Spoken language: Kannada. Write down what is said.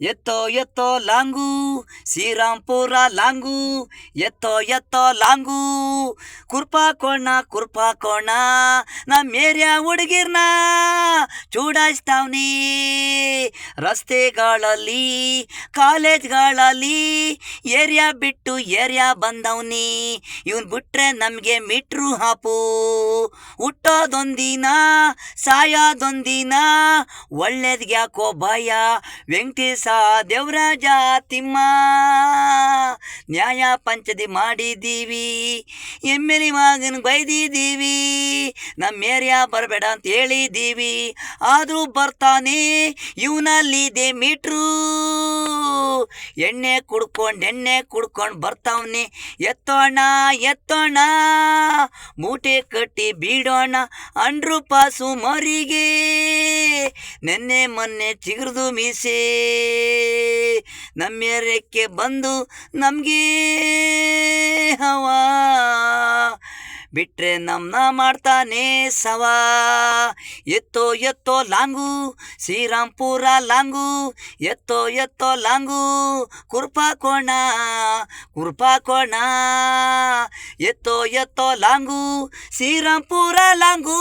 ಎತ್ತೋ ಎತ್ತೋ ಲಾಂಗು ಶ್ರೀರಾಂಪುರ ಲಾಂಗು ಎತ್ತೋ ಎತ್ತೋ ಲಾಂಗು ಕುರ್ಪಾಕೋಣ ನಮ್ಮ ಏರಿಯಾ ಹುಡುಗಿರ್ನ ಚೂಡಾಯಿಸ್ತಾವ್ನಿ ರಸ್ತೆಗಳಲ್ಲಿ ಕಾಲೇಜ್ಗಳಲ್ಲಿ ಏರಿಯಾ ಬಿಟ್ಟು ಏರಿಯಾ ಬಂದವ್ನಿ ಇವನ್ ಬಿಟ್ರೆ ನಮಗೆ ಮೀಟ್ರು ಹಾಪು ಹುಟ್ಟೋದೊಂದಿನ ಸಾಯೋದೊಂದಿನ ಒಳ್ಳೇದ್ಗ್ಯಾಕೋ ಭಯ ವೆಂಕಟೇಶ ದೇವರಾಜ ತಿಮ್ಮ ನ್ಯಾಯ ಪಂಚದಿ ಮಾಡಿದ್ದೀವಿ ಎಮ್ಮೆಲಿ ಮಗನ ಬೈದಿದ್ದೀವಿ ನಮ್ಮ ಏರಿಯಾ ಬರಬೇಡ ಅಂತ ಹೇಳಿದ್ದೀವಿ ಆದರೂ ಬರ್ತಾನೆ ಇವನಲ್ಲಿದೆ ಮೀಟ್ರು ಎಣ್ಣೆ ಕುಡ್ಕೊಂಡು ಬರ್ತಾವ್ನೆ ಎತ್ತೋಣ ಮೂಟೆ ಕಟ್ಟಿ ಬೀಡೋಣ ಅಂಡ್ರು ಪಾಸು ಮರಿಗೆ ನೆನ್ನೆ ಮೊನ್ನೆ ಚಿಗುರ್ದು ಮೀಸೆ ನಮ್ಮೆರಕ್ಕೆ ಬಂದು ನಮಗೆ ಹವಾ ಬಿಟ್ರೆ ನಮ್ಮನ್ನ ಮಾಡ್ತಾನೆ ಸವಾ ಎತ್ತೋ ಲಾಂಗು ಶ್ರೀರಾಂಪುರ ಲಾಂಗು ಎತ್ತೋ ಲಾಂಗು ಕುರ್ಪಾಕೋಣ ಎತ್ತೋ ಲಾಂಗು ಶ್ರೀರಾಂಪುರ ಲಾಂಗು